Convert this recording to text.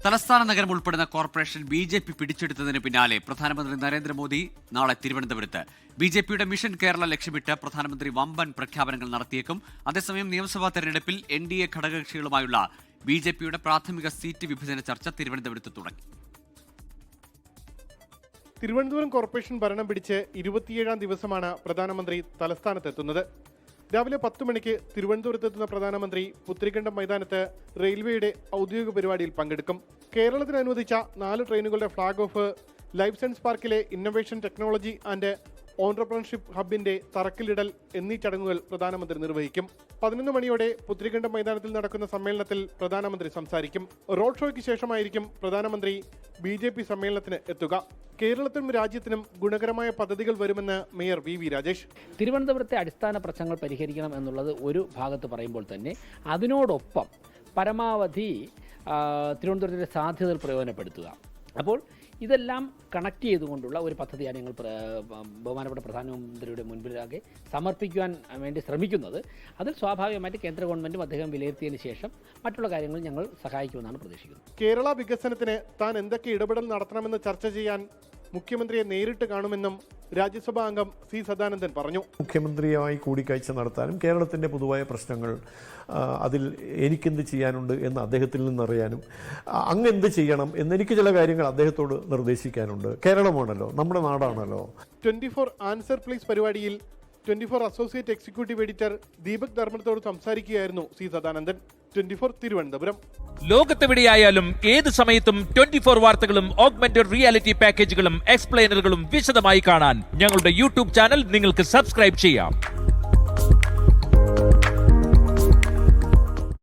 തലസ്ഥാന നഗരം ഉൾപ്പെടുന്ന കോർപ്പറേഷൻ BJP പിടിച്ചെടുത്തതിന് പിന്നാലെ പ്രധാനമന്ത്രി നരേന്ദ്രമോദി നാളെ തിരുവനന്തപുരത്ത് BJPയുടെ മിഷൻ കേരള ലക്ഷ്യമിട്ട് പ്രധാനമന്ത്രി വമ്പൻ പ്രഖ്യാപനങ്ങൾ നടത്തിയേക്കും. അതേസമയം നിയമസഭാ തെരഞ്ഞെടുപ്പിൽ NDA ഘടകകക്ഷികളുമായുള്ള BJPയുടെ പ്രാഥമിക സീറ്റ് വിഭജന ചർച്ച തിരുവനന്തപുരത്ത് തുടങ്ങി. തിരുവനന്തപുരം കോർപ്പറേഷൻ ഭരണം പിടിച്ച് 27ാം ദിവസമാണ് പ്രധാനമന്ത്രി തലസ്ഥാനത്തെത്തുന്നത്. രാവിലെ 10 മണിക്ക് തിരുവനന്തപുരത്തെത്തുന്ന പ്രധാനമന്ത്രി പുത്തരിക്കണ്ടം മൈതാനത്ത് റെയിൽവേയുടെ ഔദ്യോഗിക പരിപാടിയിൽ പങ്കെടുക്കും. കേരളത്തിന് അനുവദിച്ച 4 ട്രെയിനുകളുടെ ഫ്ളാഗ് ഓഫ്, ലൈഫ് സയൻസ് പാർക്കിലെ ഇന്നൊവേഷൻ ടെക്നോളജി ആൻഡ് ഓൺട്രപ്രണർഷിപ്പ് ഹബിന്റെ തറക്കല്ലിടൽ എന്നീ ചടങ്ങുകൾ പ്രധാനമന്ത്രി നിർവഹിക്കും. 11 മണിയോടെ പുത്തരിക്കണ്ടം മൈതാനത്തിൽ നടക്കുന്ന സമ്മേളനത്തിൽ പ്രധാനമന്ത്രി സംസാരിക്കും. റോഡ് ഷോയ്ക്ക് ശേഷമായിരിക്കും പ്രധാനമന്ത്രി BJP സമ്മേളനത്തിന് എത്തുക. കേരളത്തിനും രാജ്യത്തിനും ഗുണകരമായ പദ്ധതികൾ വരുമെന്ന് മേയർ VV രാജേഷ്. തിരുവനന്തപുരത്തെ അടിസ്ഥാന പ്രശ്നങ്ങൾ പരിഹരിക്കണം എന്നുള്ളത് ഒരു ഭാഗത്ത് പറയുമ്പോൾ തന്നെ അതിനോടൊപ്പം പരമാവധി തിരുവനന്തപുരത്തിൻ്റെ സാധ്യതകൾ പ്രയോജനപ്പെടുത്തുക. അപ്പോൾ ഇതെല്ലാം കണക്ട് ചെയ്തുകൊണ്ടുള്ള ഒരു പദ്ധതിയാണ് ഞങ്ങൾ ബഹുമാനപ്പെട്ട പ്രധാനമന്ത്രിയുടെ മുൻപിലാകെ സമർപ്പിക്കുവാൻ വേണ്ടി ശ്രമിക്കുന്നത്. അതിൽ സ്വാഭാവികമായിട്ട് കേന്ദ്ര ഗവൺമെൻറ്റും അദ്ദേഹം വിലയിരുത്തിയതിന് ശേഷം മറ്റുള്ള കാര്യങ്ങൾ ഞങ്ങൾ സഹായിക്കുമെന്നാണ് പ്രതീക്ഷിക്കുന്നത്. കേരള വികസനത്തിന് താൻ എന്തൊക്കെ ഇടപെടൽ നടത്തണമെന്ന് ചർച്ച ചെയ്യാൻ മുഖ്യമന്ത്രിയെ നേരിട്ട് കാണുമെന്നും രാജ്യസഭാ അംഗം C. സദാനന്ദൻ പറഞ്ഞു. മുഖ്യമന്ത്രിയുമായി കൂടിക്കാഴ്ച നടത്താനും കേരളത്തിൻ്റെ പൊതുവായ പ്രശ്നങ്ങൾ അതിൽ എനിക്കെന്ത് ചെയ്യാനുണ്ട് എന്ന് അദ്ദേഹത്തിൽ നിന്നറിയാനും അങ്ങ് എന്ത് ചെയ്യണം എന്നെനിക്ക് ചില കാര്യങ്ങൾ അദ്ദേഹത്തോട് നിർദ്ദേശിക്കാനുണ്ട്. കേരളമാണല്ലോ, നമ്മുടെ നാടാണല്ലോ. 24 ആൻസർ പ്ലീസ് പരിപാടിയിൽ 24 അസോസിയേറ്റ് എക്സിക്യൂട്ടീവ് എഡിറ്റർ ദീപക് ധർമ്മത്തോട് സംസാരിക്കുകയായിരുന്നു C. സദാനന്ദൻ. 24 തിരുവനന്തപുരം. ലോകത്തെവിടെയായാലും ഏത് സമയത്തും 24 വാർത്തകളും ഓഗ്മെന്റഡ് റിയാലിറ്റി പാക്കേജുകളും എക്സ്പ്ലെയിനറുകളും വിശദമായി കാണാൻ ഞങ്ങളുടെ YouTube ചാനൽ നിങ്ങൾക്ക് സബ്സ്ക്രൈബ് ചെയ്യാം.